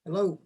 Hello.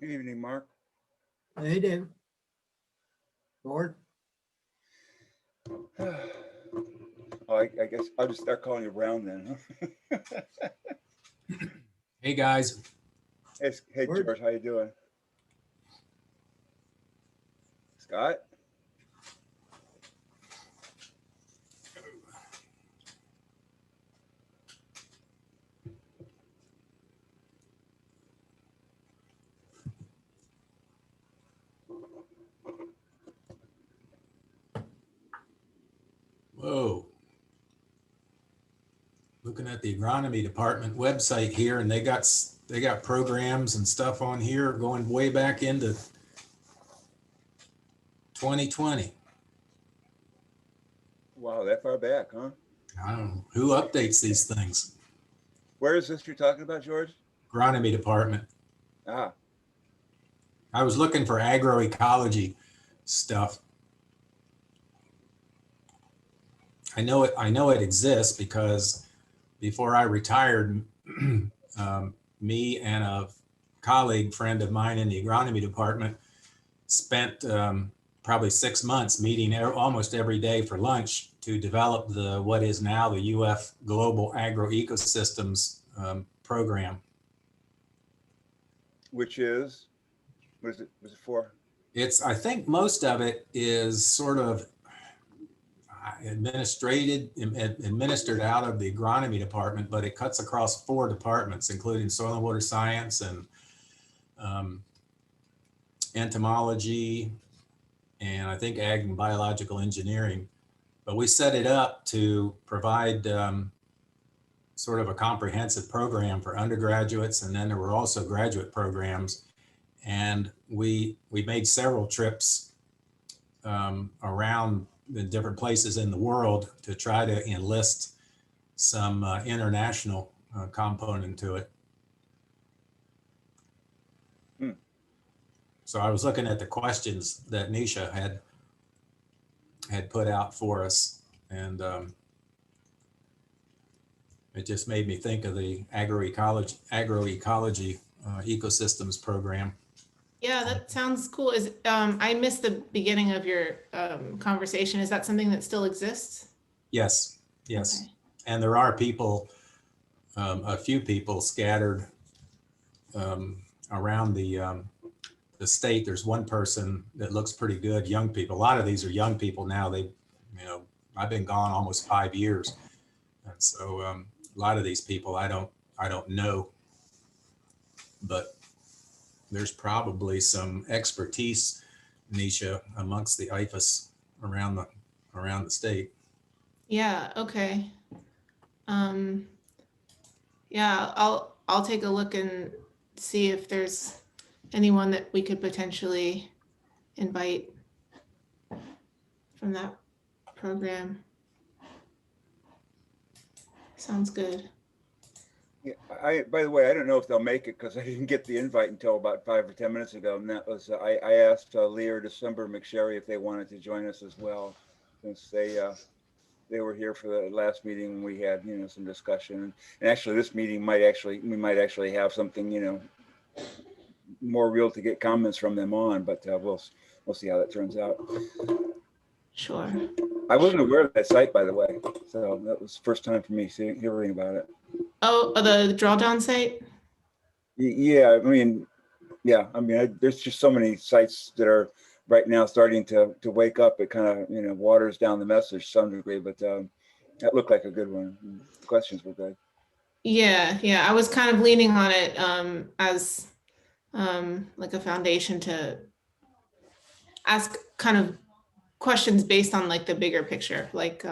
Good evening, Mark. Hey, David. Lord. Oh, I guess I'll just start calling you Brown then. Hey guys. Hey George, how you doing? Scott? Whoa. Looking at the agronomy department website here, and they got programs and stuff on here going way back into 2020. Wow, that far back, huh? I don't know who updates these things. Where is this you're talking about, George? Agronomy department. Ah. I was looking for agroecology stuff. I know it exists because before I retired, me and a colleague friend of mine in the agronomy department spent probably 6 months meeting almost every day for lunch to develop what is now the UF Global Agroecosystems program. Which is, what is it for? I think most of it is sort of administered out of the agronomy department, but it cuts across 4 departments, including soil and water science and entomology, and I think ag and biological engineering. But we set it up to provide sort of a comprehensive program for undergraduates, and then there were also graduate programs. And we made several trips around the different places in the world to try to enlist some international component to it. So I was looking at the questions that Nisha had put out for us, and it just made me think of the agroecology ecosystems program. Yeah, that sounds cool. I missed the beginning of your conversation. Is that something that still exists? Yes. Okay. And there are people, a few people scattered around the state. There's one person that looks pretty good. Young people. A lot of these are young people now. I've been gone almost 5 years, and so a lot of these people I don't know, but there's probably some expertise, Nisha, amongst the IFAS around the state. Yeah. Okay. Yeah, I'll take a look and see if there's anyone that we could potentially invite from that program. Sounds good. Yeah, by the way, I don't know if they'll make it because I didn't get the invite until about 5 or 10 minutes ago, and that was I asked Leah or December McSherry if they wanted to join us as well, since they were here for the last meeting. We had some discussion, and actually this meeting we might actually have something more real to get comments from them on, but we'll see how that turns out. Sure. I wasn't aware of that site, by the way, so that was the first time for me hearing about it. Oh, the drawdown site? Yeah, I mean, Yeah, I mean, there's just so many sites that are right now starting to wake up. It kind of, waters down the message to some degree, but that looked like a good one. The questions were good. Yeah, I was kind of leaning on it as like a foundation to ask kind of questions based on like the bigger picture, like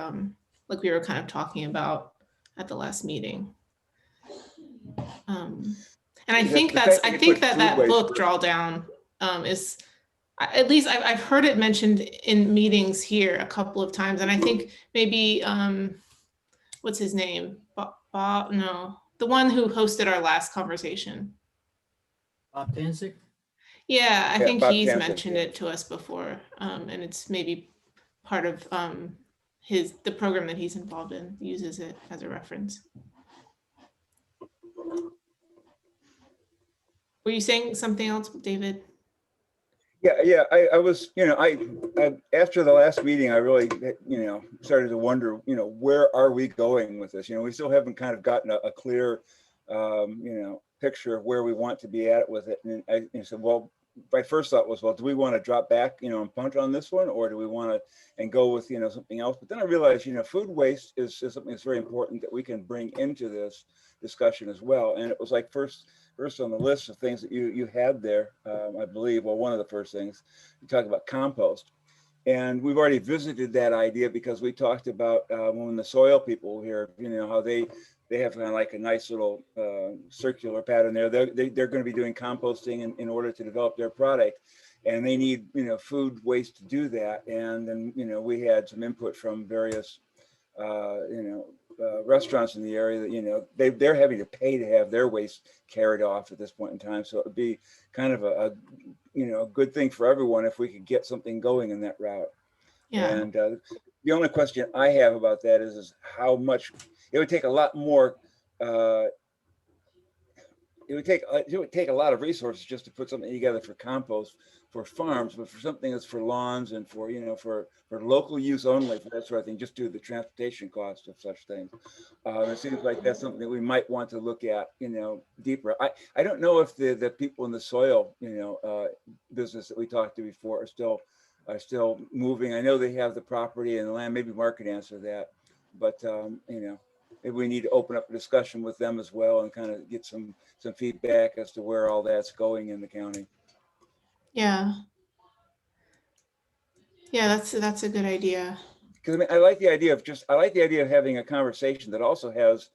we were kind of talking about at the last meeting. And I think that book Drawdown is, at least I've heard it mentioned in meetings here a couple of times, and I think maybe what's his name? Bob? No, the one who hosted our last conversation. Bob Tanzik? Yeah, I think Bob he's Tanzik, mentioned yeah. it to us before, and it's maybe part of the program that he's involved in, uses it as a reference. Were you saying something else, David? Yeah. I was, I after the last meeting, I really, started to wonder, where are we going with this? We still haven't kind of gotten a clear, picture of where we want to be at with it. And I said, well, my first thought was, well, do we want to drop back, and punch on this one, or do we want to and go with, something else? But then I realized, food waste is something that's very important that we can bring into this discussion as well. And it was like first on the list of things that you had there, I believe, well, one of the first things you talk about compost. And we've already visited that idea because we talked about when the soil people were here, how they have kind of like a nice little circular pattern there. They're going to be doing composting in order to develop their product. And they need, food waste to do that. And then, we had some input from various, restaurants in the area that, they're having to pay to have their waste carried off at this point in time. So it would be kind of a good thing for everyone if we could get something going in that route. Yeah. And the only question I have about that is how much it would take a lot more. It would take a lot of resources just to put something together for compost for farms, but for something that's for lawns and for for local use only, for that sort of thing, just due to the transportation cost of such things. It seems like that's something that we might want to look at, deeper. I don't know if the people in the soil, business that we talked to before are still moving. I know they have the property and the land. Maybe Mark could answer that, but maybe we need to open up a discussion with them as well and kind of get some feedback as to where all that's going in the county. Yeah, that's a good idea. Because I mean, I like the idea of having a conversation that also has,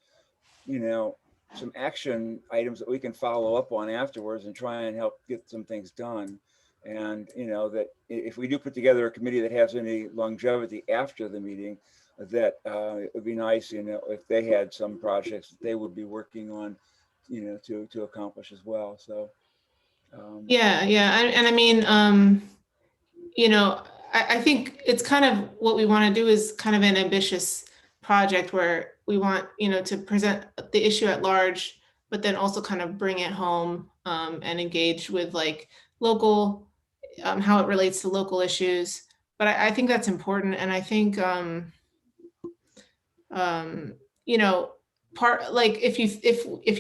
some action items that we can follow up on afterwards and try and help get some things done. And that if we do put together a committee that has any longevity after the meeting, that it would be nice, if they had some projects that they would be working on, to accomplish as well. So Yeah. And I mean, I think it's kind of what we want to do is kind of an ambitious project where we want, to present the issue at large, but then also kind of bring it home and engage with like local, how it relates to local issues. But I think that's important. And I think, part like if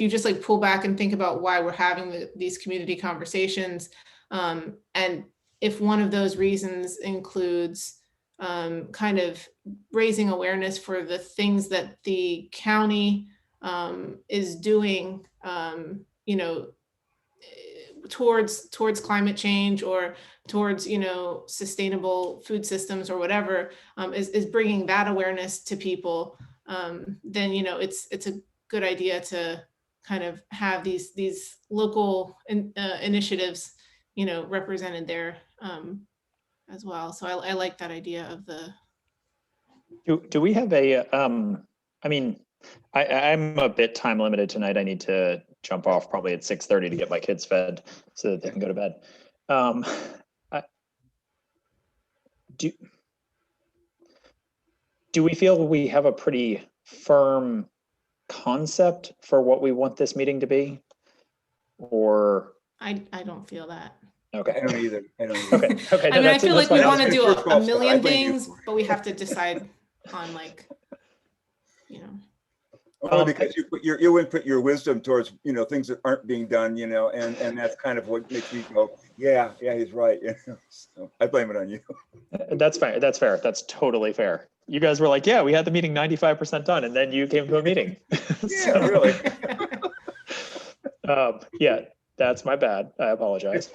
you just like pull back and think about why we're having these community conversations, and if one of those reasons includes kind of raising awareness for the things that the county is doing, towards climate change or towards sustainable food systems or whatever, is bringing that awareness to people, then it's a good idea to kind of have these local initiatives represented there as well. So I like that idea of the. Do we have a I mean, I'm a bit time limited tonight. I need to jump off probably at 6:30 to get my kids fed so that they can go to bed. Do we feel we have a pretty firm concept for what we want this meeting to be? Or I don't feel that. Okay. I don't either. Okay. I mean, I feel like we want to do a million things, but we have to decide on Only because you put you input your wisdom towards, things that aren't being done, and that's kind of what makes me go, yeah, he's right. So I blame it on you. That's fair. That's fair. That's totally fair. You guys were like, yeah, we had the meeting 95% done, and then you came to a meeting. Yeah, really. Yeah, that's my bad. I apologize.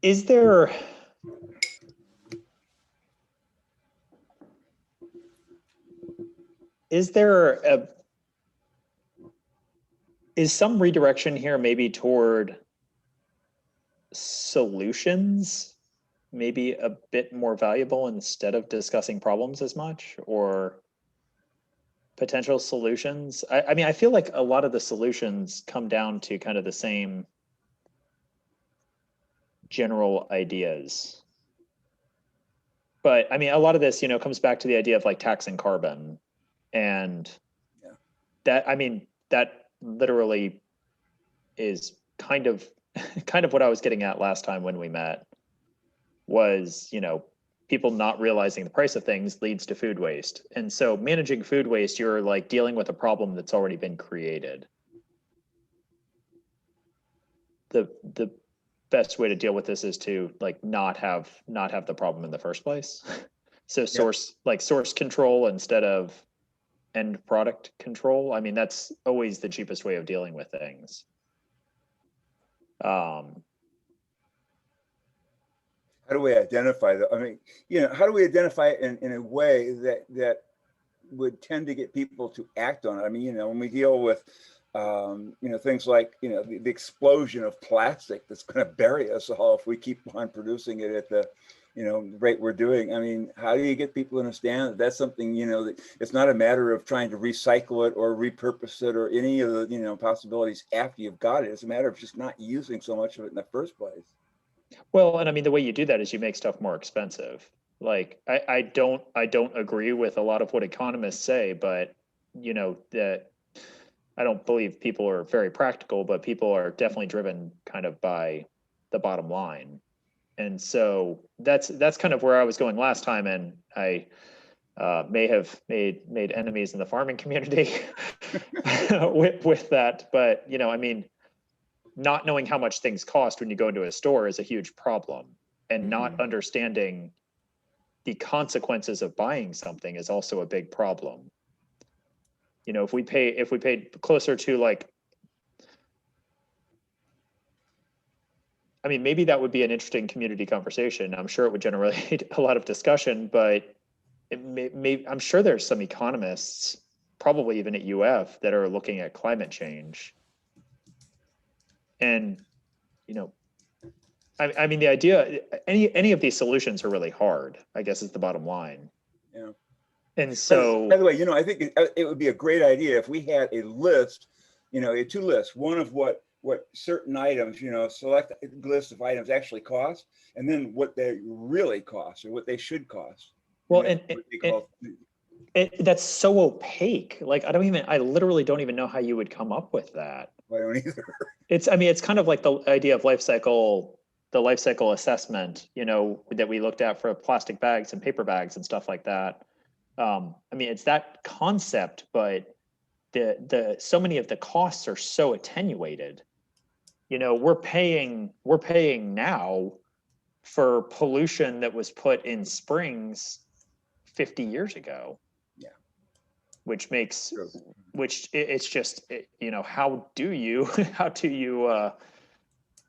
Is there some redirection here maybe toward solutions, maybe a bit more valuable instead of discussing problems as much, or potential solutions? I mean, I feel like a lot of the solutions come down to kind of the same general ideas. But I mean, a lot of this, comes back to the idea of like taxing carbon, and that, I mean, that literally is kind of what I was getting at last time when we met, was, people not realizing the price of things leads to food waste. And so managing food waste, you're like dealing with a problem that's already been created. The best way to deal with this is to like not have the problem in the first place. So source control instead of end product control. I mean, that's always the cheapest way of dealing with things. How do we identify that? I mean, how do we identify it in a way that would tend to get people to act on it? I mean, when we deal with, things like, the explosion of plastic that's going to bury us all if we keep on producing it at the, rate we're doing. I mean, how do you get people to understand that that's something, that it's not a matter of trying to recycle it or repurpose it or any of the, possibilities after you've got it. It's a matter of just not using so much of it in the first place. Well, and I mean, the way you do that is you make stuff more expensive. Like, I don't agree with a lot of what economists say, but that I don't believe people are very practical, but people are definitely driven kind of by the bottom line. And so that's kind of where I was going last time, and I may have made enemies in the farming community with that. But I mean, not knowing how much things cost when you go into a store is a huge problem, and not understanding the consequences of buying something is also a big problem. If we paid closer to, like, I mean, maybe that would be an interesting community conversation. I'm sure it would generate a lot of discussion, but I'm sure there's some economists, probably even at UF, that are looking at climate change. And, I mean, the idea, any of these solutions are really hard, I guess, is the bottom line. Yeah. And so, by the way, I think it would be a great idea if we had a list, two lists, one of what certain items, select a list of items actually cost, and then what they really cost or what they should cost. Well, that's so opaque. Like, I literally don't even know how you would come up with that. I don't either. It's kind of like the idea of the life cycle assessment, that we looked at for plastic bags and paper bags and stuff like that. I mean, it's that concept, but so many of the costs are so attenuated. We're paying now for pollution that was put in springs 50 years ago. Yeah. Which it's just, how do you,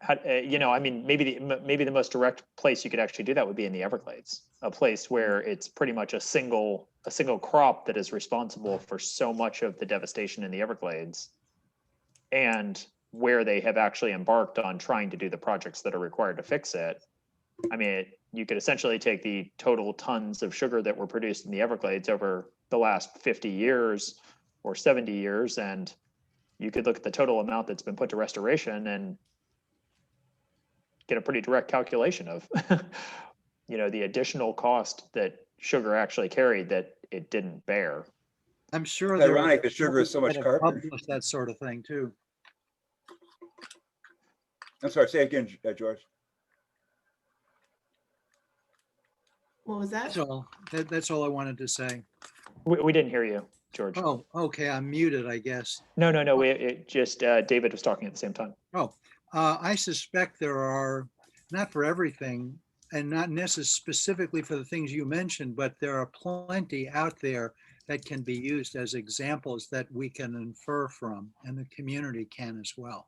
I mean, maybe the most direct place you could actually do that would be in the Everglades, a place where it's pretty much a single crop that is responsible for so much of the devastation in the Everglades, and where they have actually embarked on trying to do the projects that are required to fix it. I mean, you could essentially take the total tons of sugar that were produced in the Everglades over the last 50 years or 70 years, and you could look at the total amount that's been put to restoration and get a pretty direct calculation of, the additional cost that sugar actually carried that it didn't bear. I'm sure It's ironic that sugar is so much carbon. Publish that sort of thing too. I'm sorry, say again, George. What was that? That's all I wanted to say. We didn't hear you, George. Oh, okay, I'm muted, I guess. No, it just, David was talking at the same time. Oh, I suspect there are, not for everything, and not necessarily specifically for the things you mentioned, but there are plenty out there that can be used as examples that we can infer from, and the community can as well.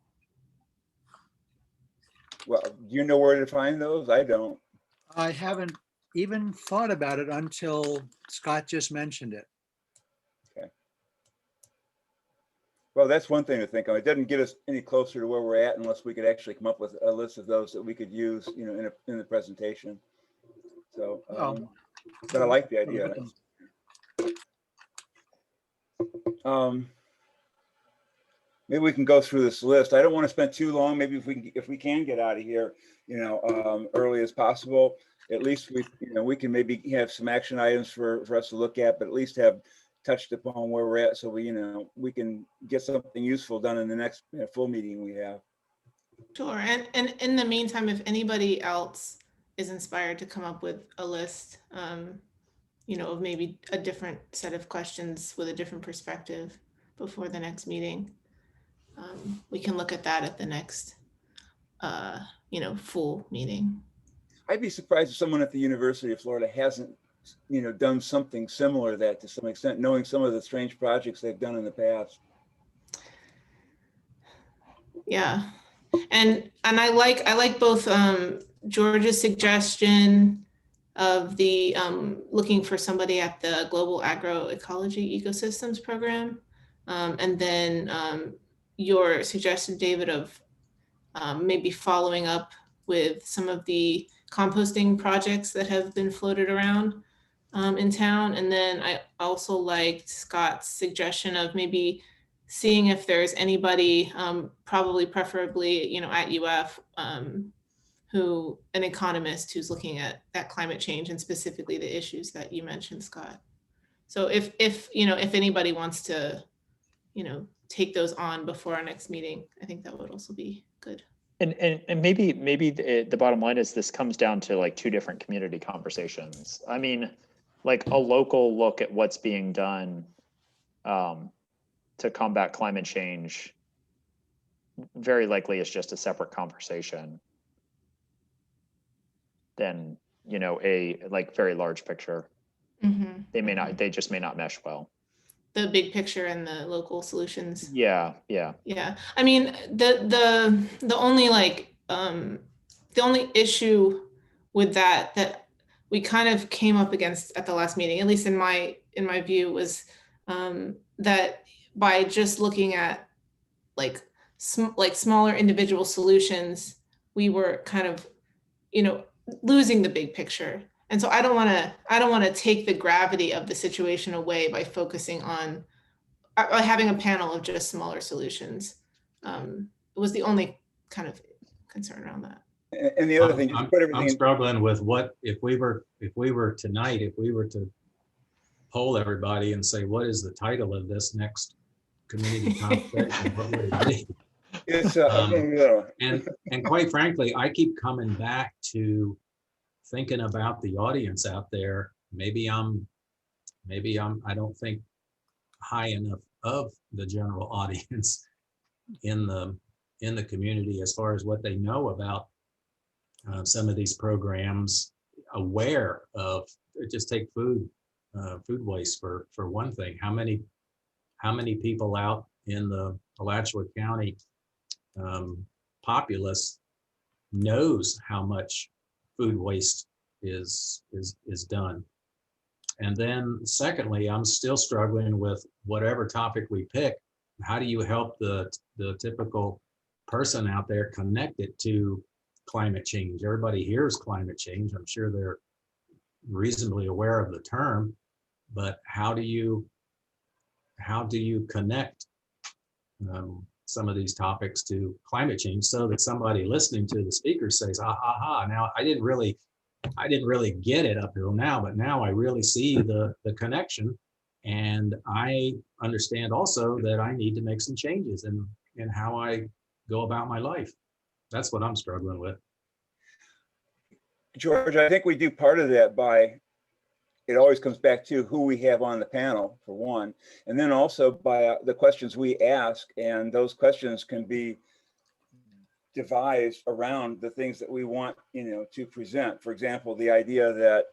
Well, do you know where to find those? I don't. I haven't even thought about it until Scott just mentioned it. Well, that's one thing to think of. It doesn't get us any closer to where we're at unless we could actually come up with a list of those that we could use, you know, in the presentation. So, Well, but I like the idea. Maybe we can go through this list. I don't want to spend too long. Maybe if we can get out of here, you know, early as possible. At least we can maybe have some action items for us to look at, but at least have touched upon where we're at, so we can get something useful done in the next full meeting we have. Sure. And in the meantime, if anybody else is inspired to come up with a list, you know, of maybe a different set of questions with a different perspective before the next meeting, we can look at that at the next, you know, full meeting. I'd be surprised if someone at the University of Florida hasn't, you know, done something similar to that to some extent, knowing some of the strange projects they've done in the past. Yeah. And I like both George's suggestion of the looking for somebody at the Global Agroecology Ecosystems Program, and then your suggestion, David, of maybe following up with some of the composting projects that have been floated around in town. And then I also liked Scott's suggestion of maybe seeing if there's anybody, probably preferably, you know, at UF, who, an economist who's looking at climate change and specifically the issues that you mentioned, Scott. So if you know, if anybody wants to, you know, take those on before our next meeting, I think that would also be good. And maybe the bottom line is this comes down to like two different community conversations. I mean, like a local look at what's being done to combat climate change very likely is just a separate conversation than, you know, a like very large picture. Mm-hmm. They just may not mesh well. The big picture and the local solutions. Yeah. I mean, the only like the only issue with that we kind of came up against at the last meeting, at least in my view, was that by just looking at like smaller individual solutions, we were kind of, you know, losing the big picture. And so I don't want to take the gravity of the situation away by focusing on having a panel of just smaller solutions. It was the only kind of concern around that. And the other thing, just put everything I'm struggling with what if we were to poll everybody and say, what is the title of this next community conversation? What would it be? It's and quite frankly, I keep coming back to thinking about the audience out there. Maybe I don't think high enough of the general audience in the community as far as what they know about some of these programs, aware of. Just take food waste for one thing. How many people out in the Alachua County populace knows how much food waste is done? And then secondly, I'm still struggling with whatever topic we pick. How do you help the typical person out there connect it to climate change? Everybody hears climate change. I'm sure they're reasonably aware of the term, but how do you connect some of these topics to climate change so that somebody listening to the speaker says, aha, now I didn't really get it up till now, but now I really see the connection. And I understand also that I need to make some changes in how I go about my life. That's what I'm struggling with. George, I think we do part of that by, it always comes back to who we have on the panel, for one, and then also by the questions we ask, and those questions can be devised around the things that we want, to present. For example, the idea that,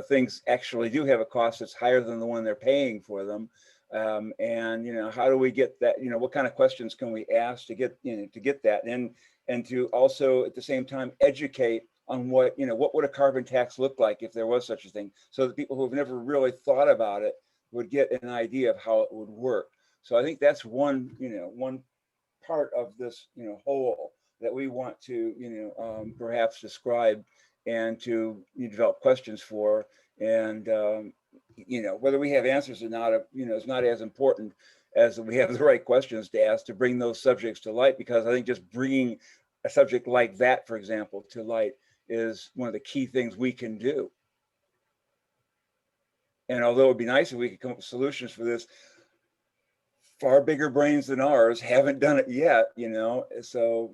things actually do have a cost that's higher than the one they're paying for them. And, how do we get that, what kind of questions can we ask to get, to get that, and to also at the same time educate on what would a carbon tax look like if there was such a thing, so that people who have never really thought about it would get an idea of how it would work. So I think that's one part of this, whole that we want to, perhaps describe and to develop questions for. And, whether we have answers or not, is not as important as we have the right questions to ask to bring those subjects to light, because I think just bringing a subject like that, for example, to light is one of the key things we can do. And although it'd be nice if we could come up with solutions for this, far bigger brains than ours haven't done it yet, so,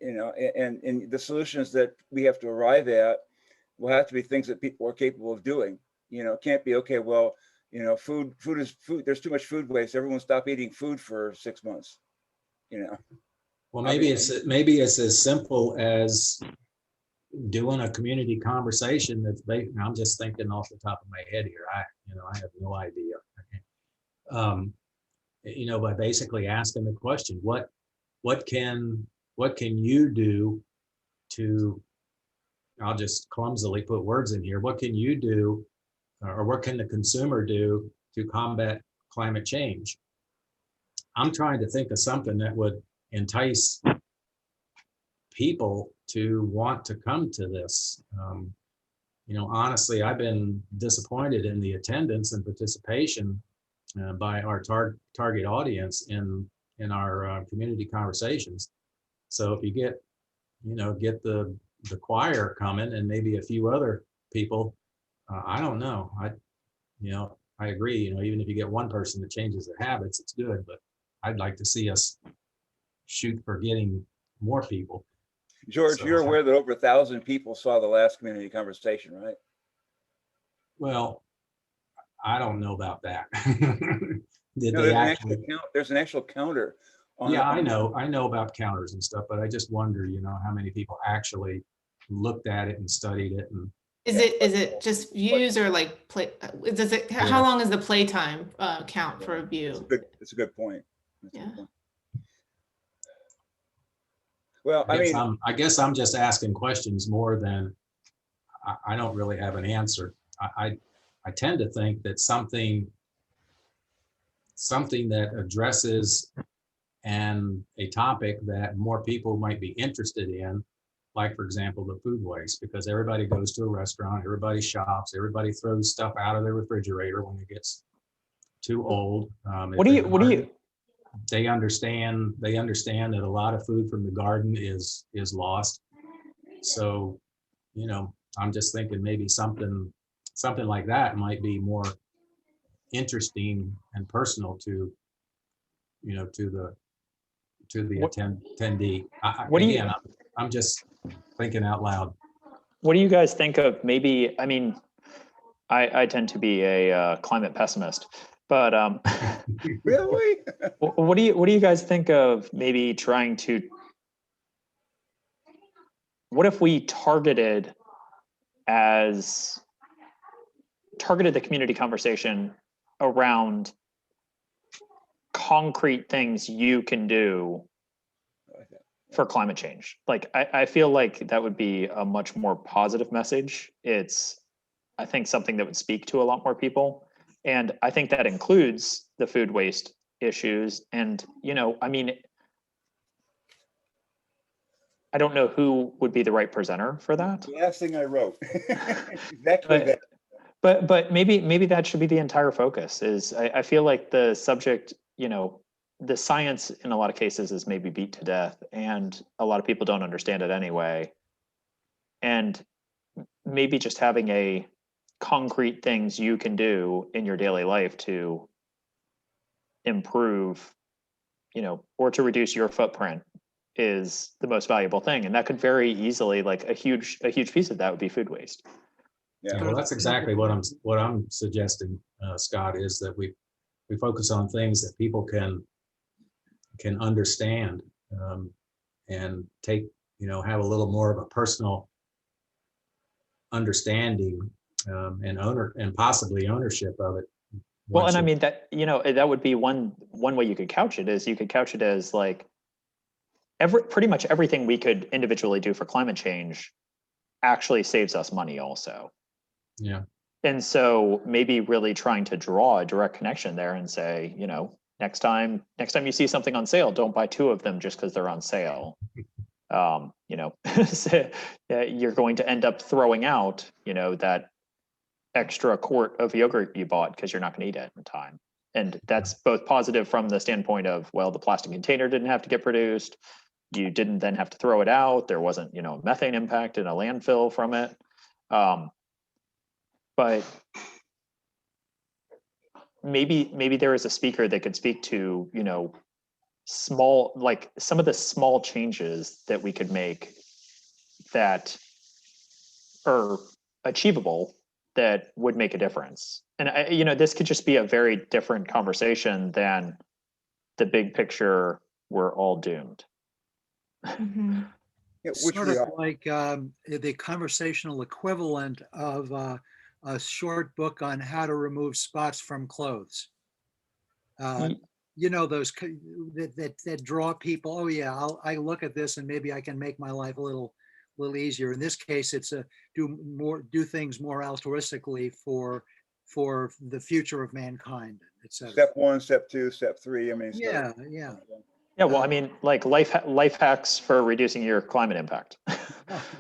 and the solutions that we have to arrive at will have to be things that people are capable of doing. It can't be, okay, well, food is food. There's too much food waste. Everyone stop eating food for 6 months, Well, maybe it's as simple as doing a community conversation that's I'm just thinking off the top of my head here. I have no idea. By basically asking the question, what can you do to, I'll just clumsily put words in here, what can you do, or what can the consumer do to combat climate change? I'm trying to think of something that would entice people to want to come to this. Honestly, I've been disappointed in the attendance and participation by our target audience in our community conversations. So if you get the choir coming and maybe a few other people, I don't know. I agree. Even if you get one person that changes their habits, it's good. But I'd like to see us shoot for getting more people. George, you're aware that over 1,000 people saw the last community conversation, right? Well, I don't know about that. There's an actual counter. I know about counters and stuff, but I just wonder, how many people actually looked at it and studied it. And is it just views or like play? How long is the playtime count for a view? It's a good point. Yeah. Well, I guess I'm just asking questions more than I don't really have an answer. I tend to think that something that addresses a topic that more people might be interested in, like, for example, the food waste, because everybody goes to a restaurant, everybody shops, everybody throws stuff out of their refrigerator when it gets too old. They understand that a lot of food from the garden is lost. So, I'm just thinking maybe something like that might be more interesting and personal to the attendee. I'm just thinking out loud. What do you guys think of maybe, I tend to be a climate pessimist, but really? what do you guys think of maybe trying to, what if we targeted the community conversation around concrete things you can do for climate change? Like, I feel like that would be a much more positive message. It's, I think, something that would speak to a lot more people. And I think that includes the food waste issues. And, I don't know who would be the right presenter for that. The last thing I wrote. Exactly that. But maybe that should be the entire focus. Is I feel like the subject, the science in a lot of cases is maybe beat to death, and a lot of people don't understand it anyway. And maybe just having a concrete things you can do in your daily life to improve, or to reduce your footprint is the most valuable thing. And that could very easily, like a huge piece of that would be food waste. Yeah. Well, that's exactly what I'm suggesting, Scott, is that we focus on things that people can understand, and take, have a little more of a personal understanding, and possibly ownership of it. Well, once and I you- mean that, that would be one way you could couch it, is you could couch it as like pretty much everything we could individually do for climate change actually saves us money also. Yeah. And so maybe really trying to draw a direct connection there and say, next time you see something on sale, don't buy 2 of them just because they're on sale. So, you're going to end up throwing out, that extra quart of yogurt you bought because you're not going to eat it in time. And that's both positive from the standpoint of, well, the plastic container didn't have to get produced. You didn't then have to throw it out. There wasn't, methane impact in a landfill from it. But maybe there is a speaker that could speak to, small, like some of the small changes that we could make that are achievable that would make a difference. And this could just be a very different conversation than the big picture, we're all doomed. Mm-hmm. Yeah, which Sort we of are. like the conversational equivalent of a short book on how to remove spots from clothes. Those that draw people. Oh yeah, I look at this and maybe I can make my life a little easier. In this case, it's do things more altruistically for the future of mankind, etc. Step 1, step 2, step 3. I mean, Yeah. Yeah, well, I mean, like life hacks for reducing your climate impact.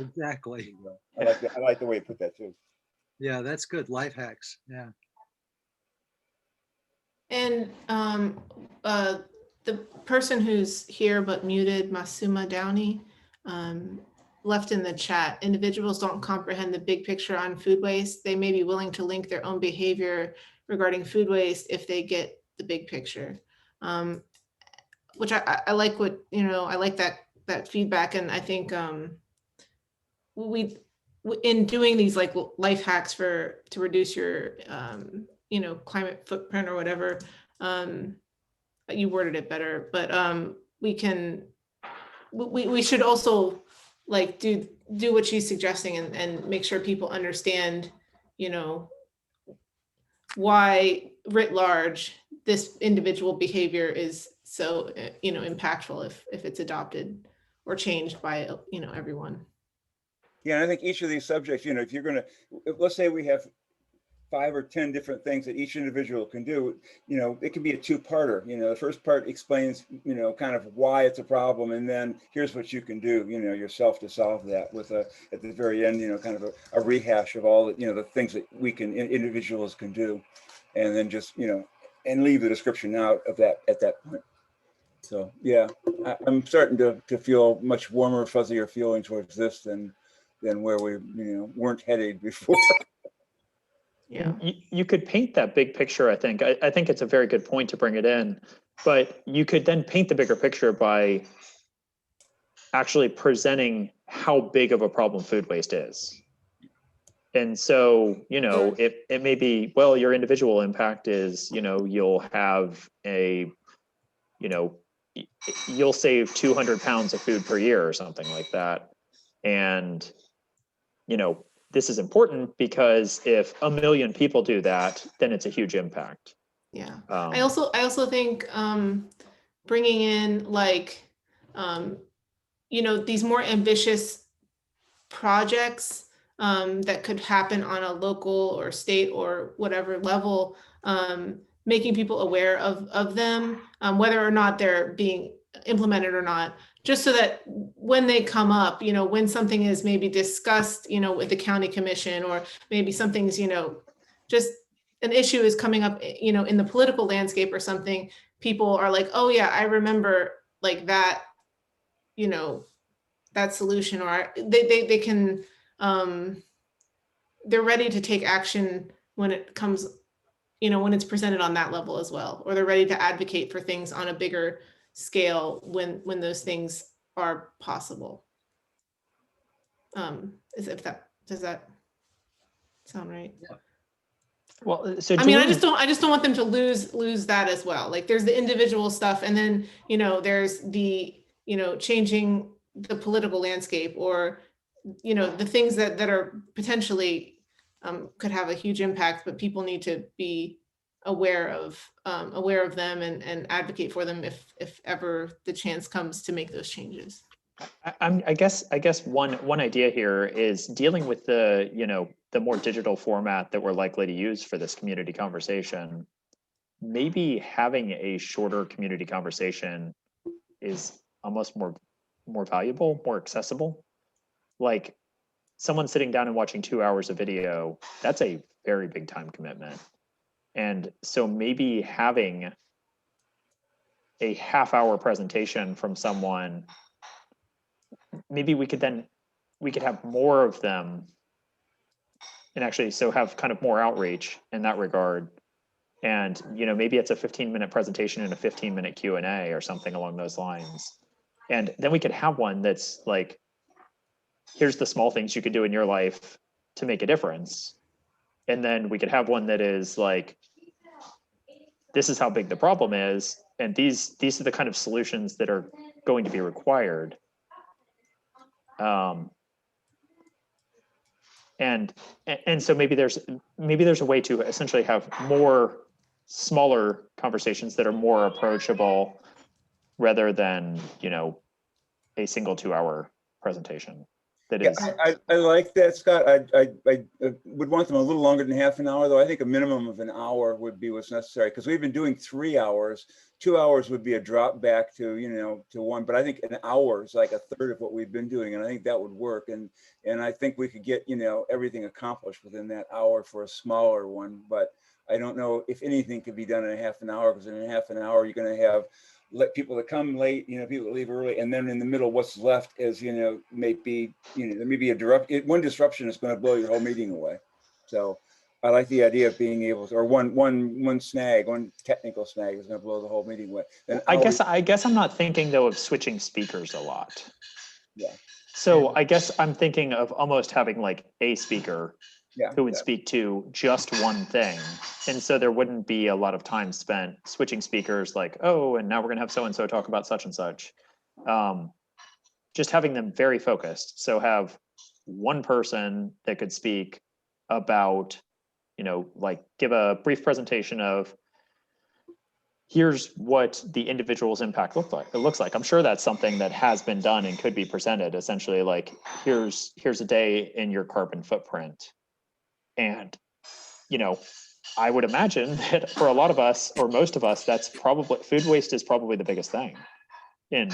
Exactly. I like the way you put that too. Yeah, that's good. Life hacks. Yeah. And the person who's here but muted, Masuma Downey, left in the chat, individuals don't comprehend the big picture on food waste. They may be willing to link their own behavior regarding food waste if they get the big picture. Which I like what, I like that feedback. And I think in doing these like life hacks to reduce your, climate footprint or whatever, you worded it better, but we should also like do what she's suggesting and make sure people understand, why writ large this individual behavior is so impactful if it's adopted or changed by everyone. Yeah, and I think each of these subjects, if you're going to, let's say we have 5 or 10 different things that each individual can do, it can be a 2-parter. The first part explains, kind of why it's a problem, and then here's what you can do, yourself to solve that, with at the very end, kind of a rehash of all the, the things that individuals can do, and then just, and leave the description out of that at that point. So yeah, I'm starting to feel much warmer, fuzzier feeling towards this than where we, weren't headed before. Yeah. You could paint that big picture, I think. I think it's a very good point to bring it in, but you could then paint the bigger picture by actually presenting how big of a problem food waste is. And so, it may be, well, your individual impact is, you'll have you'll save 200 pounds of food per year or something like that. And, this is important because if 1 million people do that, then it's a huge impact. Yeah. I also think bringing in like, these more ambitious projects that could happen on a local or state or whatever level, making people aware of them, whether or not they're being implemented or not, just so that when they come up, when something is maybe discussed, with the county commission, or maybe something's, just an issue is coming up, in the political landscape or something, people are like, oh yeah, I remember like that, that solution, or they can, they're ready to take action when it comes, when it's presented on that level as well, or they're ready to advocate for things on a bigger scale when those things are possible. Does that sound right? Well, so I mean, I doing- just don't want them to lose that as well. Like there's the individual stuff, and then, you know, there's the, you know, changing the political landscape, or, you know, the things that are potentially could have a huge impact, but people need to be aware of them and advocate for them if ever the chance comes to make those changes. I guess one idea here is dealing with the, you know, the more digital format that we're likely to use for this community conversation. Maybe having a shorter community conversation is almost more valuable, more accessible. Like someone sitting down and watching 2 hours of video, that's a very big time commitment. And so maybe having a half-hour presentation from someone, maybe we could have more of them, and actually so have kind of more outreach in that regard. And, you know, maybe it's a 15-minute presentation and a 15-minute Q&A or something along those lines. And then we could have one that's like, here's the small things you could do in your life to make a difference. And then we could have one that is like, this is how big the problem is, and these are the kind of solutions that are going to be required. And so maybe there's a way to essentially have more smaller conversations that are more approachable, rather than, you know, a single 2-hour presentation. That Yeah, is, I like that, Scott. I would want them a little longer than half an hour, though. I think a minimum of an hour would be what's necessary, because we've been doing 3 hours. 2 hours would be a drop back to, you know, to one, but I think an hour is like a third of what we've been doing, and I think that would work. And I think we could get, you know, everything accomplished within that hour for a smaller one. But I don't know if anything could be done in a half an hour, because in a half an hour you're going to have people that come late, you know, people that leave early, and then in the middle, what's left is, you know, maybe, you know, there may be one disruption is going to blow your whole meeting away. So I like the idea of being able to, or one snag, one technical snag is going to blow the whole meeting away. I guess I'm not thinking though of switching speakers a lot. Yeah. So I guess I'm thinking of almost having like a speaker who would Yeah. speak to just one thing. And so there wouldn't be a lot of time spent switching speakers, like, oh, and now we're gonna have so-and-so talk about such and such. Just having them very focused. So have one person that could speak about, you know, like give a brief presentation of, here's what the individual's impact looks like. I'm sure that's something that has been done and could be presented, essentially like, here's a day in your carbon footprint. And, you know, I would imagine that for a lot of us, or most of us, that's probably, food waste is probably the biggest thing in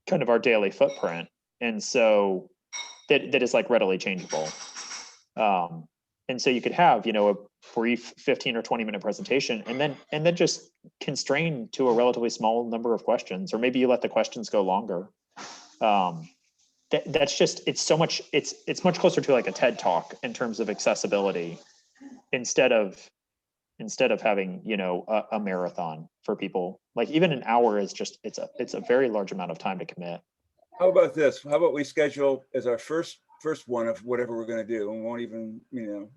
kind of our daily footprint. And so that is like readily changeable. And so you could have, you know, a brief 15 or 20-minute presentation, and then just constrain to a relatively small number of questions, or maybe you let the questions go longer. That's just, it's much closer to like a TED Talk in terms of accessibility, instead of having, you know, a marathon for people. Like even an hour is just, it's a very large amount of time to commit. How about this? How about we schedule as our first one of whatever we're going to do, and we won't even, you know,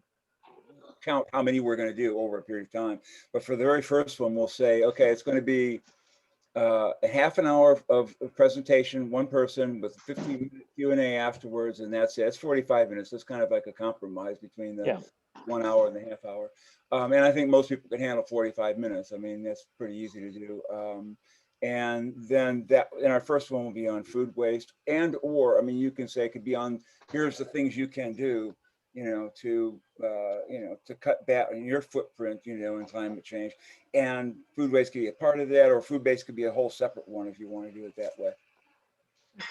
count how many we're going to do over a period of time. But for the very first one, we'll say, okay, it's going to be a half an hour of presentation, one person with 15-minute Q&A afterwards, and that's it. It's 45 minutes. It's kind of like a compromise between the 1 hour and the half hour. And I think most people can handle 45 minutes. I mean, that's pretty easy to do. And then our first one will be on food waste, or I mean, you can say it could be on, here's the things you can do, you know, to cut back on your footprint, you know, in climate change. And food waste could be a part of that, or food waste could be a whole separate one if you want to do it that way.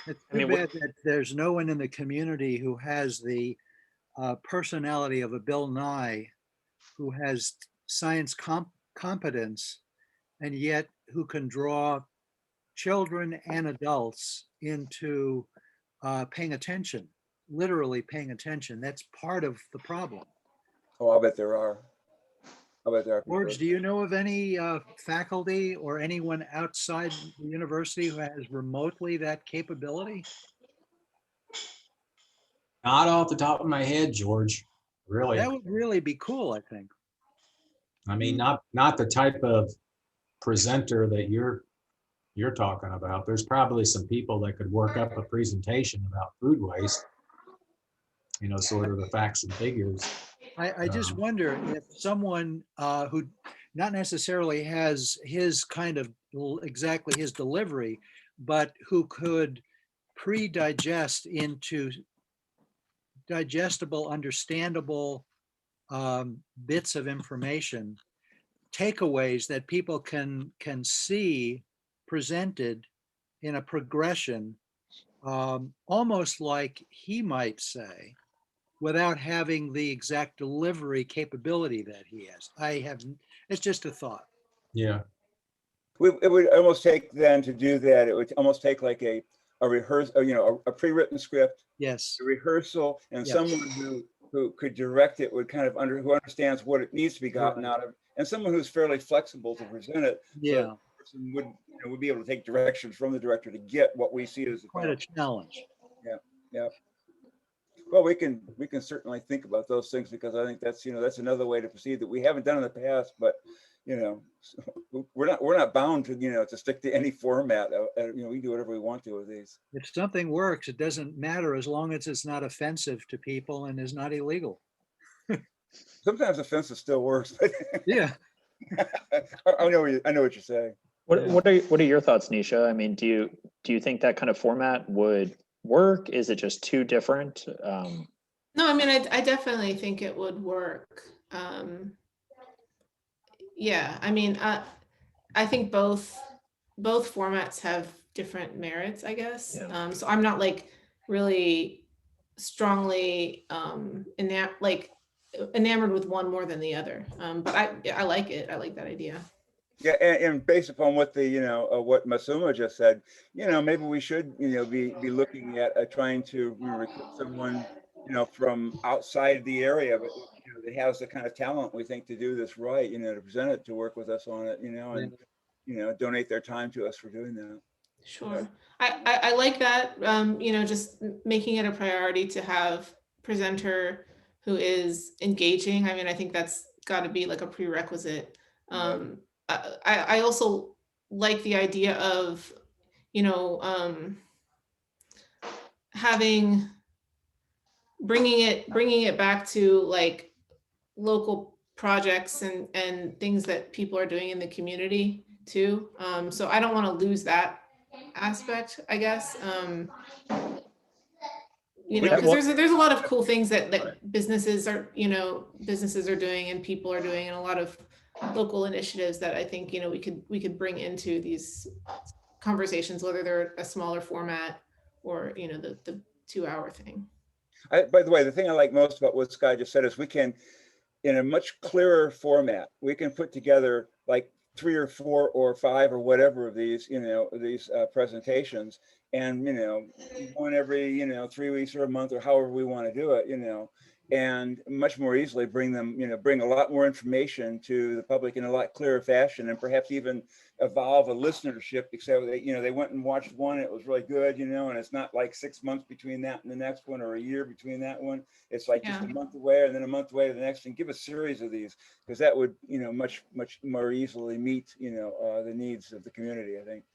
It's too bad that there's no one in the community who has the personality of a Bill Nye, who has science competence, and yet who can draw children and adults into paying attention, literally paying attention. That's part of the problem. Oh, I'll bet there are. How about that? George, do you know of any faculty or anyone outside the university who has remotely that capability? Not off the top of my head, George, really. That would really be cool, I think. I mean, not the type of presenter that you're talking about. There's probably some people that could work up a presentation about food waste, you know, sort of the facts and figures. I just wonder if someone who not necessarily has his kind of exactly his delivery, but who could pre-digest into digestible, understandable bits of information, takeaways that people can see presented in a progression, almost like he might say, without having the exact delivery capability that he has. It's just a thought. Yeah. It would almost take then to do that. It would almost take like a rehearsal, you know, a pre-written script, Yes. a rehearsal, and Yeah. someone who could direct it would kind of who understands what it needs to be gotten Right. out of, and someone who's fairly flexible to present it. So Yeah. the person would, you know, would be able to take directions from the director to get what we see as Quite a challenge. Yeah. Well, we can certainly think about those things, because I think that's, you know, that's another way to proceed that we haven't done in the past, but, you know, we're not bound to, you know, to stick to any format. You know, we do whatever we want to with these. If something works, it doesn't matter as long as it's not offensive to people and is not illegal. Sometimes offensive still works, but Yeah. I know what you're saying. What are your thoughts, Nisha? I mean, do you think that kind of format would work? Is it just too different? No, I mean, I definitely think it would work. Yeah, I mean, I think both formats have different merits, I guess. Yeah. So I'm not like really strongly enamored with one more than the other. But I like it. I like that idea. Yeah, and based upon what the, you know, what Masuma just said, you know, maybe we should, you know, be looking at trying to, you know, recruit someone, you know, from outside the area, but, you know, that has the kind of talent we think to do this right, you know, to present it, to work with us on it, you know, and, you know, donate their time to us for doing that. Sure. I like that, you know, just making it a priority to have presenter who is engaging. I mean, I think that's got to be like a prerequisite. I also like the idea of, you know, bringing it back to like local projects and things that people are doing in the community too. So I don't want to lose that aspect, I guess. You know, because there's a lot of cool things that businesses are doing and people are doing, and a lot of local initiatives that I think, you know, we could bring into these conversations, whether they're a smaller format or, you know, the 2-hour thing. By the way, the thing I like most about what Scott just said is we can, in a much clearer format, we can put together like 3 or 4 or 5 or whatever of these, you know, these presentations, and, you know, one every, you know, 3 weeks or a month or however we want to do it, you know, and much more easily bring them, you know, bring a lot more information to the public in a lot clearer fashion, and perhaps even evolve a listenership, except that, you know, they went and watched one, it was really good, you know, and it's not like 6 months between that and the next one, or a year between that one. It's like just a month away, and then a month away to the next, and give a series of these, because that would, you know, much more easily meet, you know, the needs of the community, I think.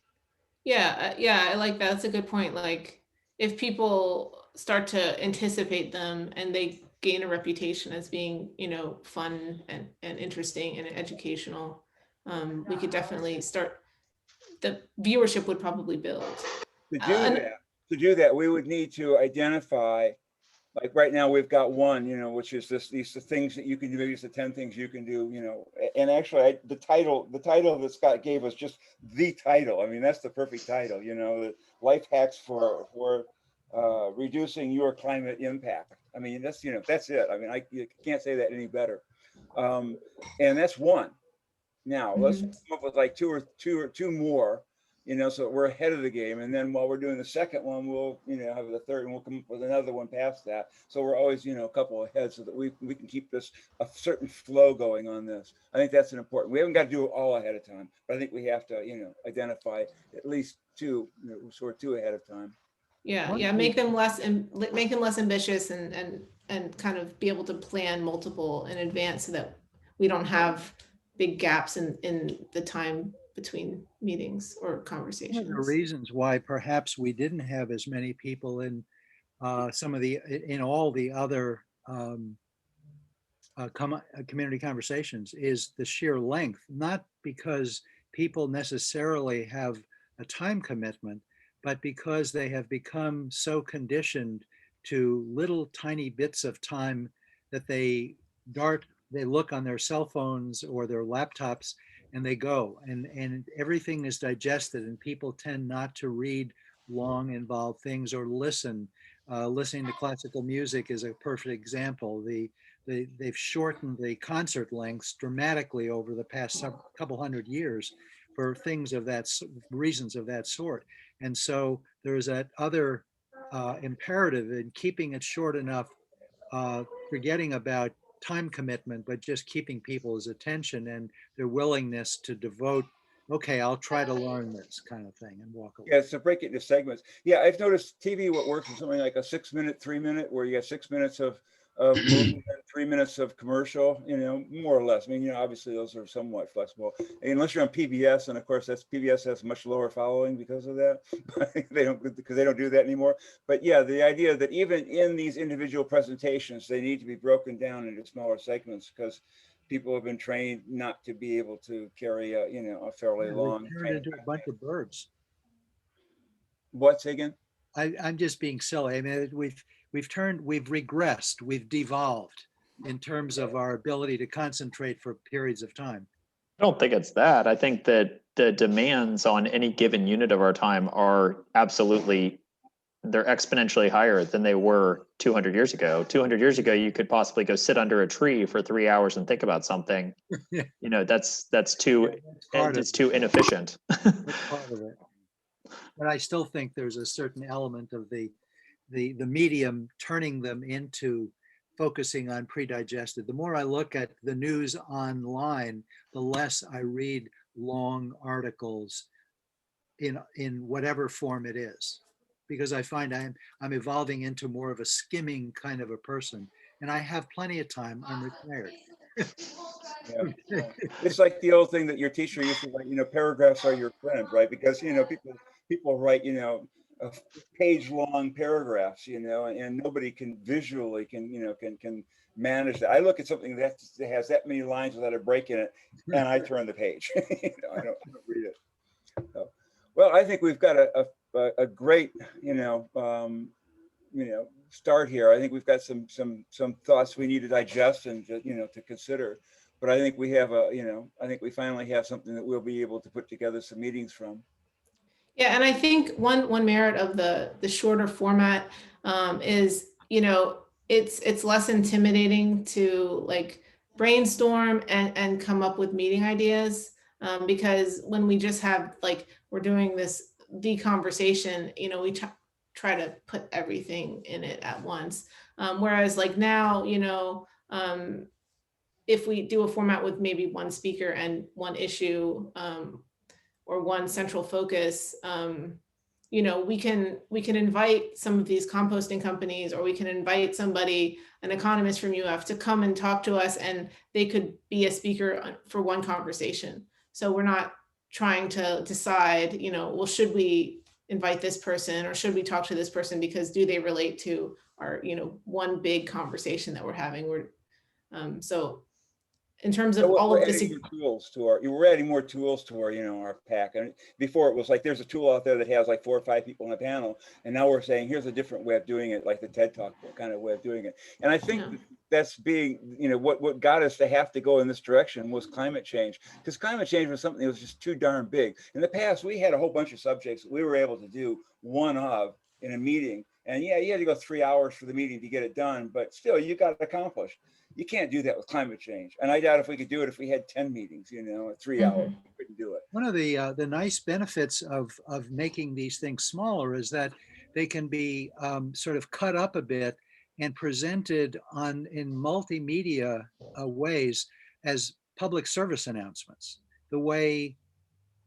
Yeah, I like that. That's a good point. Like, if people start to anticipate them and they gain a reputation as being, you know, fun and interesting and educational, we could definitely start, the viewership would probably build. To do that, we would need to identify, like right now we've got one, you know, which is these things that you can do, maybe it's the 10 things you can do, you know, and actually the title that Scott gave us, just the title. I mean, that's the perfect title, you know, the life hacks for reducing your climate impact. I mean, that's, you know, that's it. I mean, you can't say that any better. And that's one. Now let's come up with like two more. so we're ahead of the game. And then while we're doing the second one, we'll, have the third, and we'll come up with another one past that. So we're always, a couple ahead, so that we can keep this a certain flow going on this. I think that's an important. We haven't got to do it all ahead of time, but I think we have to, identify at least two, sort of two ahead of time. Yeah, One make them less ambitious and kind of be able to plan multiple in advance so that we don't have big gaps in the time between meetings or One of the conversations. reasons why perhaps we didn't have as many people in in all the other community conversations is the sheer length, not because people necessarily have a time commitment, but because they have become so conditioned to little tiny bits of time that they look on their cell phones or their laptops and they go, and everything is digested, and people tend not to read long involved things or listen. Listening to classical music is a perfect example. They've shortened the concert lengths dramatically over the past couple hundred years for things of reasons of that sort. And so there's that other imperative in keeping it short enough, forgetting about time commitment, but just keeping people's attention and their willingness to devote, okay, I'll try to learn this kind of thing, and walk away. Yeah, so break it into segments. Yeah, I've noticed TV, what works is something like a 6-minute, 3-minute, where you have 6 minutes of movie and 3 minutes of commercial, more or less. I mean, obviously those are somewhat flexible, unless you're on PBS, and of course PBS has much lower following because of that. because they don't do that anymore. But yeah, the idea that even in these individual presentations, they need to be broken down into smaller segments, because people have been trained not to be able to carry a fairly long. Turned into a bunch of birds. What's again? I'm just being silly. I mean, we've regressed, we've devolved in terms of our ability to concentrate for periods of time. I don't think it's that. I think that the demands on any given unit of our time are they're exponentially higher than they were 200 years ago. 200 years ago, you could possibly go sit under a tree for 3 hours and think about something. Yeah. That's too inefficient. That's part of it. But I still think there's a certain element of the medium turning them into focusing on pre-digested. The more I look at the news online, the less I read long articles in whatever form it is, because I find I'm evolving into more of a skimming kind of a person, and I have plenty of time. I'm retired. Yeah. It's like the old thing that your teacher used to write, paragraphs are your friend, right? Because, people write, page-long paragraphs, and nobody can visually can manage that. I look at something that has that many lines without a break in it, and I turn the page. I don't read it. So, well, I think we've got a great, start here. I think we've got some thoughts we need to digest and to consider. But I think we have I think we finally have something that we'll be able to put together some meetings from. Yeah, and I think one merit of the shorter format is, it's less intimidating to brainstorm and come up with meeting ideas, because when we just have we're doing this deconversation, we try to put everything in it at once. Whereas now, if we do a format with maybe one speaker and one issue, or one central focus, we can invite some of these composting companies, or we can invite an economist from UF to come and talk to us, and they could be a speaker for one conversation. So we're not trying to decide, well, should we invite this person or should we talk to this person because do they relate to our, one big conversation that we're having? So in terms of all of this, we're adding more tools to our, our pack. And before it was there's a tool out there that has 4 or 5 people on a panel, and now we're saying here's a different way of doing it, like the TED Talk kind of way of doing it. And I think that's being, what got us to have to go in this direction was climate change, because climate change was something that was just too darn big. In the past, we had a whole bunch of subjects that we were able to do one of in a meeting, And yeah, you had to go 3 hours for the meeting to get it done, but still you got it accomplished. You can't do that with climate change. And I doubt if we could do it if we had 10 meetings, you know, at 3 hours, we couldn't do it. One of the nice benefits of making these things smaller is that they can be sort of cut up a bit and presented in multimedia ways as public service announcements. The way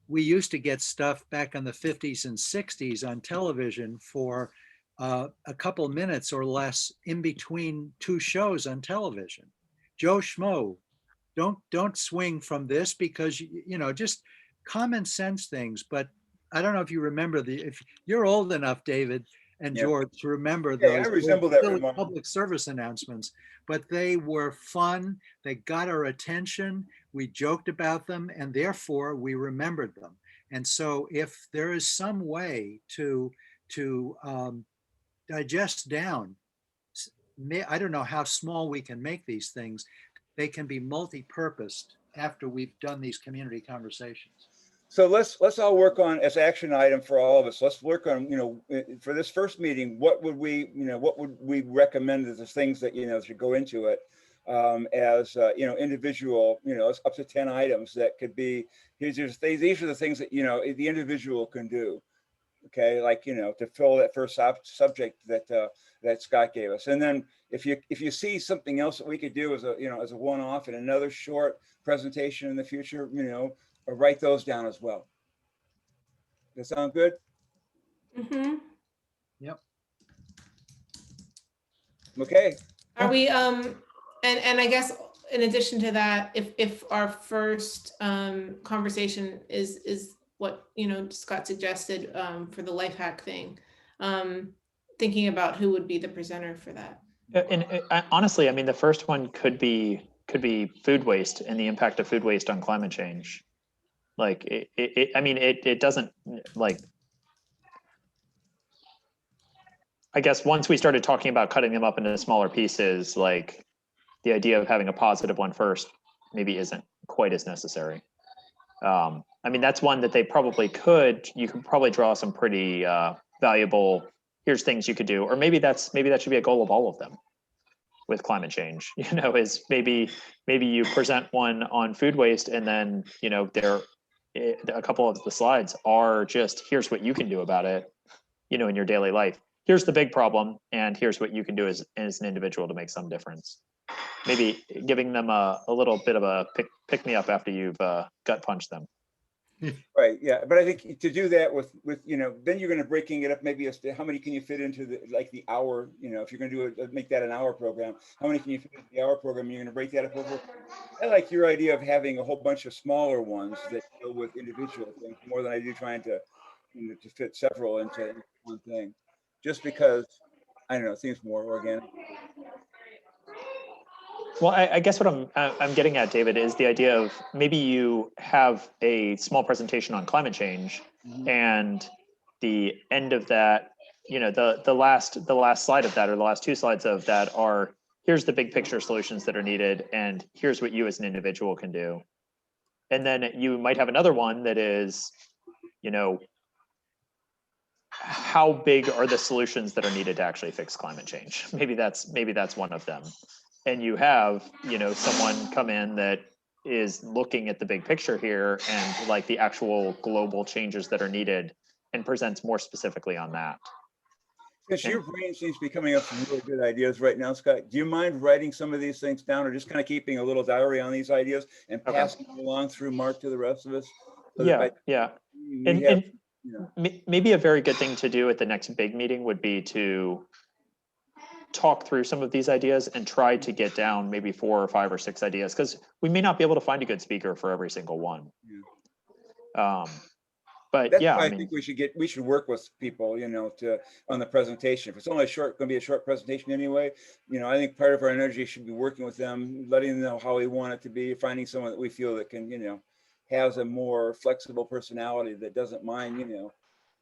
we used to get stuff back in the 50s and 60s on television for a couple minutes or less in between two shows on television. Joe Schmo, don't swing from this, because you know, just common sense things. But I don't know if you remember if you're old enough, David and Yeah. George, to remember Yeah, I those resemble that silly remark. public service announcements, but they were fun. They got our attention. We joked about them, and therefore we remembered them. And so if there is some way to digest down, I don't know how small we can make these things. They can be multi-purposed after we've done these community conversations. So let's all work on, as action item for all of us, let's work on, you know, for this first meeting, what would we recommend as the things that, you know, should go into it, as you know, individual, you know, up to 10 items that could be, these are the things that, you know, the individual can do. Okay, like, you know, to fill that first subject that Scott gave us. And then if you see something else that we could do as a, you know, as a one-off in another short presentation in the future, you know, write those down as well. Does that sound good? Mm-hmm. Yep. Okay. Are we, and I guess in addition to that, if our first conversation is what, you know, Scott suggested for the life hack thing, thinking about who would be the presenter for that. And honestly, I mean, the first one could be food waste and the impact of food waste on climate change. Like I mean, it doesn't, like, I guess once we started talking about cutting them up into smaller pieces, like the idea of having a positive one first maybe isn't quite as necessary. I mean, that's one that they probably you could probably draw some pretty valuable, here's things you could do, or maybe that should be a goal of all of them with climate change, you know, is maybe you present one on food waste, and then, you know, a couple of the slides are just, here's what you can do about it, you know, in your daily life. Here's the big problem, and here's what you can do as an individual to make some difference. Maybe giving them a little bit of a pick me up after you've gut punched them. Right. Yeah. But I think to do that with, you know, then you're going to breaking it up maybe as to how many can you fit into the hour, you know, if you're going to do it, make that an hour program, how many can you fit into the hour program? You're going to break that up over. I like your idea of having a whole bunch of smaller ones that deal with individual things more than I do trying to, you know, to fit several into one thing, just because, I don't know, it seems more organic. Well, I guess what I'm getting at, David, is the idea of maybe you have a small presentation on climate change, and the end of that, you know, the last slide of that, or the last two slides of that, are here's the big picture solutions that are needed, and here's what you as an individual can do. And then you might have another one that is, you know, how big are the solutions that are needed to actually fix climate change? Maybe that's one of them. And you have, you know, someone come in that is looking at the big picture here and like the actual global changes that are needed, and presents more specifically on that. Because your brain seems to be coming up with some really good ideas right now, Scott. Do you mind writing some of these things down, or just kind of keeping a little diary on these ideas and passing them along through Mark to the rest of us? So Yeah. And you know, maybe a very good thing to do at the next big meeting would be to talk through some of these ideas and try to get down maybe 4 or 5 or 6 ideas, because we may not be able to find a good speaker for every single one. But that's yeah, why I I mean, think we should work with people, you know, on the presentation. If it's only going to be a short presentation anyway, you know, I think part of our energy should be working with them, letting them know how we want it to be, finding someone that we feel that can, you know, has a more flexible personality that doesn't mind, you know,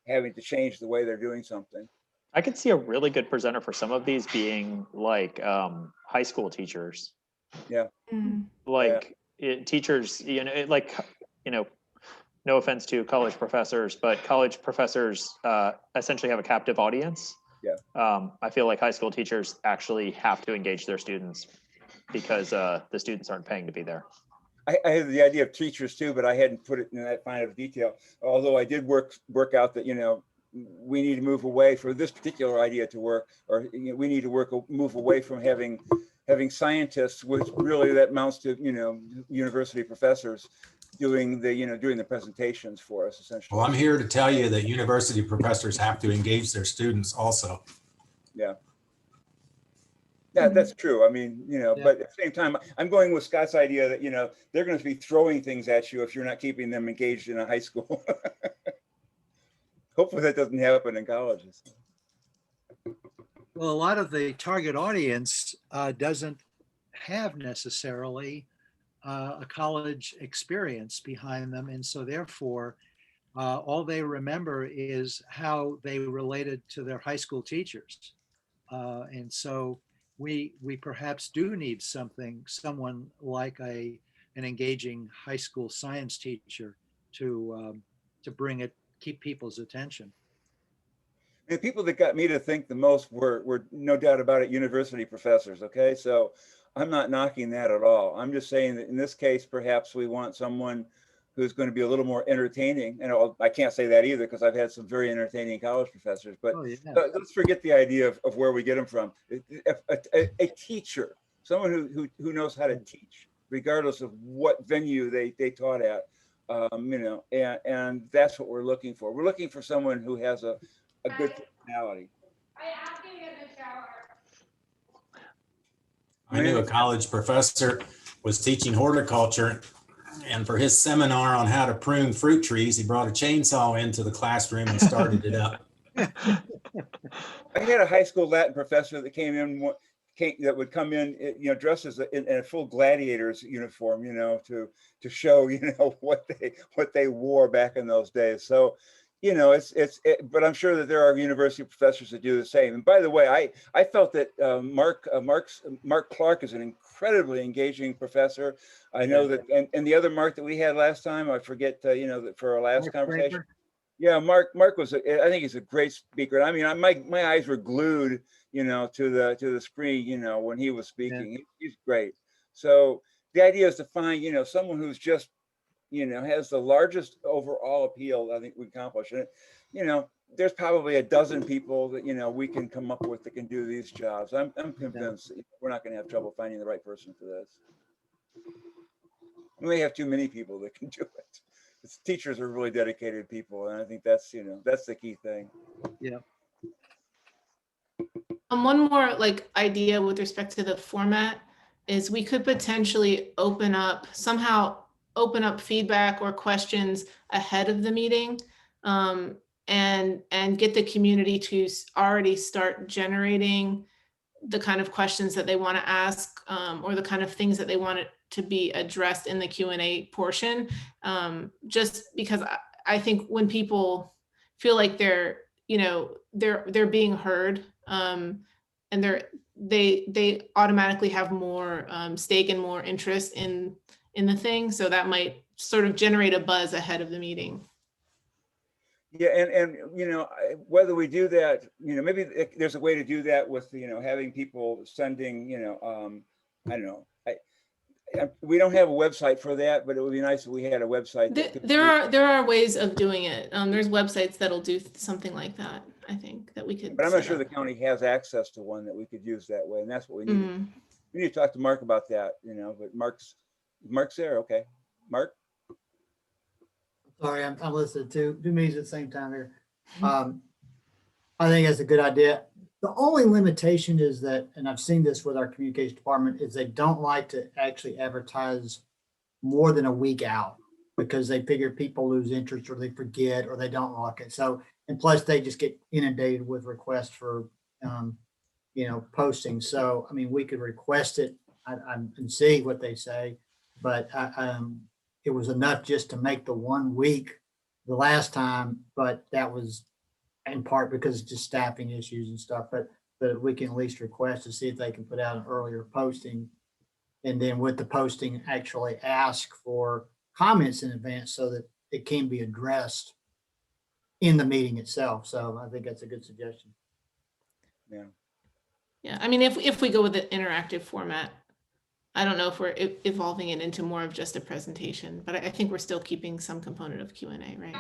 having to change the way they're doing something. I could see a really good presenter for some of these being like high school teachers. Yeah. Like teachers, you know, like, you know, no offense to college professors, but college professors essentially have a captive audience. I feel like high school teachers actually have to engage their students because the students aren't paying to be there. I had the idea of teachers too, but I hadn't put it in that fine of detail. Although I did work out that, we need to move away for this particular idea to work, or we need to move away from having scientists, which really that amounts to, university professors doing the presentations for us essentially. Well, I'm here to tell you that university professors have to engage their students also. Yeah. Yeah, that's true. I mean, but at the same time, I'm going with Scott's idea that, they're going to be throwing things at you if you're not keeping them engaged in a high school. Hopefully that doesn't happen in colleges. Well, a lot of the target audience doesn't have necessarily a college experience behind them. And so therefore, all they remember is how they related to their high school teachers. And so we perhaps do need someone like an engaging high school science teacher to keep people's attention. And the people that got me to think the most were no doubt about it, university professors. Okay, so I'm not knocking that at all. I'm just saying that in this case, perhaps we want someone who's going to be a little more entertaining. And I can't say that either because I've had some very entertaining college professors. But let's forget the idea of where we get them from. A teacher, someone who knows how to teach, regardless of what venue they taught at. And that's what we're looking for. We're looking for someone who has a good personality. I knew a college professor was teaching horticulture, and for his seminar on how to prune fruit trees, he brought a chainsaw into the classroom and started it up. I had a high school Latin professor that that would come in, dressed as in a full gladiator's uniform, to show, what they wore back in those days. So, but I'm sure that there are university professors that do the same. And by the way, I felt that Mark Clark is an incredibly engaging professor. I know that, and the other Mark that we had last time, I forget, for our last conversation. Fraser? Yeah, Mark was, I think he's a great speaker. I mean, my eyes were glued, to the screen, when he was speaking. Yeah. He's great. So the idea is to find, someone who's just, has the largest overall appeal I think we accomplish. And, there's probably a dozen people that, we can come up with that can do these jobs. I'm convinced that we're not going to have trouble finding the right person for this. We may have too many people that can do it. Teachers are really dedicated people. And I think that's, that's the key thing. Yeah. One more idea with respect to the format is we could potentially somehow open up feedback or questions ahead of the meeting, and get the community to already start generating the kind of questions that they want to ask, or the kind of things that they want it to be addressed in the Q&A portion. Just because I think when people feel like they're being heard, and they automatically have more stake and more interest in the thing. So that might sort of generate a buzz ahead of the meeting. Yeah, and whether we do that, maybe there's a way to do that with having people sending, I don't know. We don't have a website for that, but it would be nice if we had a website. There are ways of doing it. There's websites that'll do something like that. I think that we could. But I'm not sure the county has access to one that we could use that way, and that's what we need. Mm-hmm. We need to talk to Mark about that, But Mark's there, okay? Mark. Sorry, I'm listening to two meetings at the same time here. I think that's a good idea. The only limitation is that, and I've seen this with our communications department, is they don't like to actually advertise more than a week out because they figure people lose interest or they forget or they don't like it. So, and plus they just get inundated with requests for, posting. So, I mean, we could request it and see what they say, but it was enough just to make the 1 week the last time, but that was in part because it's just staffing issues and stuff, but we can at least request to see if they can put out an earlier posting. And then with the posting, actually ask for comments in advance so that it can be addressed in the meeting itself. So I think that's a good suggestion. Yeah. Yeah, I mean, if we go with the interactive format, I don't know if we're evolving it into more of just a presentation, but I think we're still keeping some component of Q&A, right?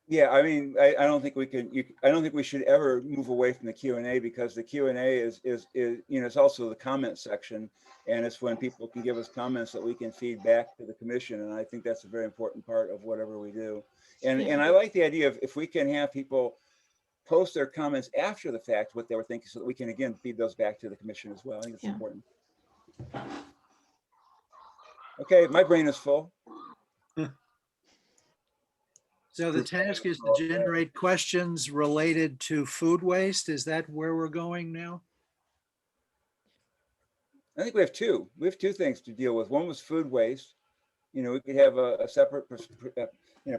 Yeah, I mean, I don't think we can, I don't think we should ever move away from the Q&A, because the Q&A is, it's also the comment section. And it's when people can give us comments that we can feed back to the commission. And I think that's a very important part of whatever we do. And I like the idea of, if we can have people post their comments after the fact, what they were thinking, so that we can, again, feed those back to the commission as well. I think it's important. Okay, my brain is full. So the task is to generate questions related to food waste. Is that where we're going now? I think we have two. We have two things to deal with. One was food waste. We could have a separate,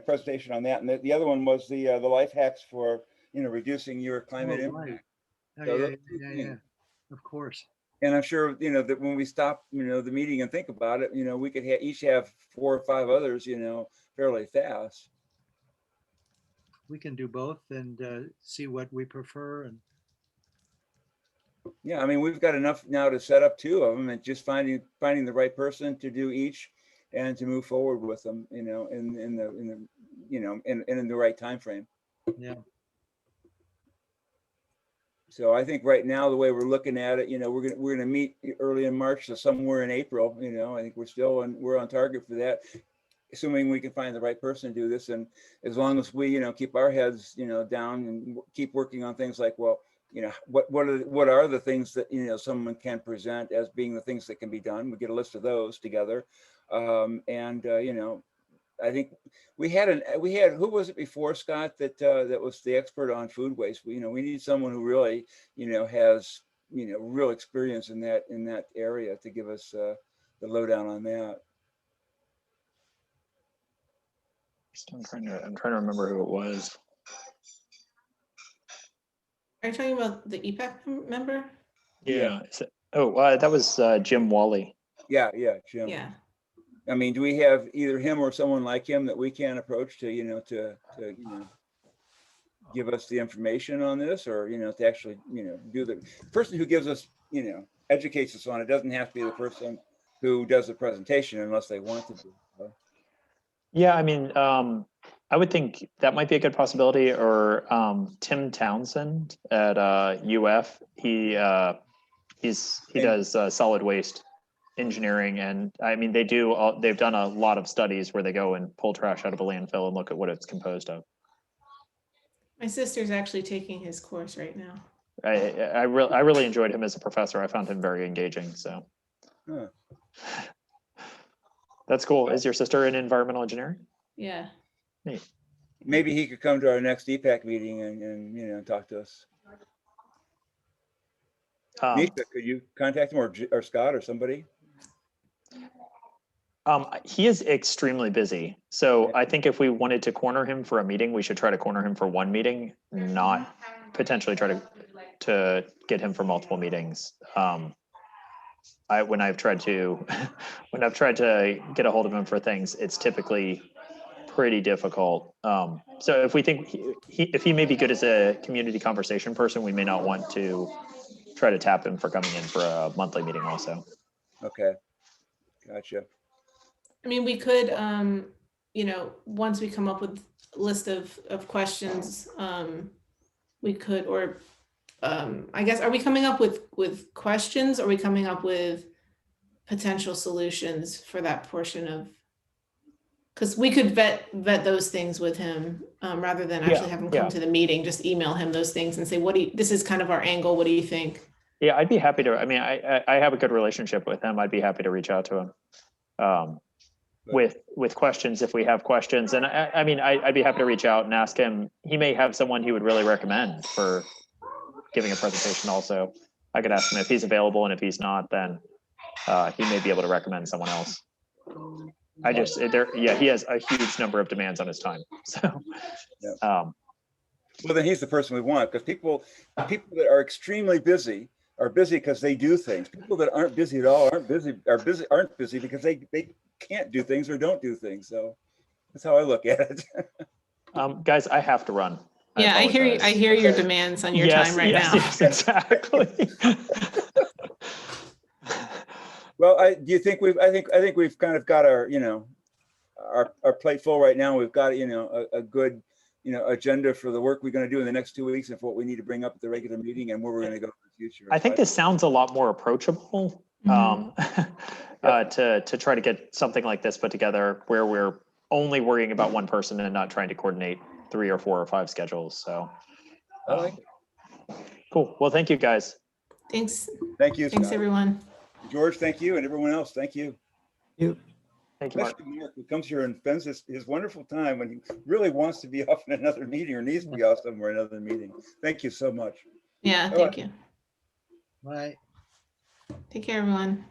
presentation on that. And the other one was the life hacks for, reducing your climate Oh, impact. right. Oh, So yeah, those two yeah, things. of course. And I'm sure, that when we stop, the meeting and think about it, we could each have 4 or 5 others, fairly fast. We can do both and see what we prefer. And Yeah, I mean, we've got enough now to set up 2 of them, and just finding the right person to do each, and to move forward with them, in the right time frame. yeah, So I think right now, the way we're looking at it, we're gonna meet early in March, so somewhere in April. I think we're on target for that, assuming we can find the right person to do this. And as long as we, keep our heads, down, and keep working on things like, well, what are the things that, someone can present as being the things that can be done. We get a list of those together. I think we had who was it before, Scott, that was the expert on food waste. We need someone who really, has, real experience in that area to give us the lowdown on that. I'm trying to remember who it was. Are you talking about the EPAC member? Yeah. That was Jim Wally. Yeah, Jim. Yeah. I mean, do we have either him or someone like him that we can approach to, to give us the information on this, or, to actually, do the person who gives us, educates us on it? Doesn't have to be the person who does the presentation unless they want to do. Yeah, I mean, I would think that might be a good possibility. Or Tim Townsend at UF. He does solid waste engineering, and I mean, they've done a lot of studies where they go and pull trash out of a landfill and look at what it's composed of. My sister's actually taking his course right now. I really enjoyed him as a professor. I found him very engaging. So Huh. That's cool. Is your sister in environmental engineering? Yeah. Neat. Maybe he could come to our next EPAC meeting and talk to us. Nisha, could you contact him, or Scott, or somebody? He is extremely busy. So I think if we wanted to corner him for a meeting, we should try to corner him for one meeting, not potentially try to get him for multiple meetings. When I've tried to get a hold of him for things, it's typically pretty difficult. So if we think if he may be good as a community conversation person, we may not want to try to tap him for coming in for a monthly meeting also. Okay, gotcha. I mean, we could, once we come up with a list of questions, we could, or I guess, are we coming up with questions? Or are we coming up with potential solutions for that portion of? Because we could vet those things with him rather than actually have him come to the meeting. Just email him those things and say, this is kind of our angle. What do you think? Yeah, I'd be happy to. I mean, I have a good relationship with him. I'd be happy to reach out to him with questions if we have questions. And I'd be happy to reach out and ask him. He may have someone he would really recommend for giving a presentation also. I could ask him if he's available, and if he's not, then he may be able to recommend someone else. He has a huge number of demands on his time. So, well, then he's the person we want, because people that are extremely busy are busy because they do things. People that aren't busy at all aren't busy because they can't do things or don't do things. So that's how I look at it. Guys, I have to run. Yeah, I apologize. hear your demands on your time right now. Yes, exactly. Well, do you think I think we've kind of got our, you know, our plate full right now. We've got, you know, a good, you know, agenda for the work we're going to do in the next 2 weeks and for what we need to bring up at the regular meeting and where we're going to go in the future. I think this sounds a lot more approachable to try to get something like this put together where we're only worrying about one person and not trying to coordinate 3 or 4 or 5 schedules. So I like it. cool. Well, thank you guys. Thanks. Thank you, Thanks, Scott. everyone. George, thank you, and everyone else, thank you. Thank you, Mark. Especially Mark, who comes here and spends his wonderful time when he really wants to be off in another meeting or needs to be off somewhere in another meeting. Thank you so much. Yeah, All thank right. you. Right. Take care, everyone.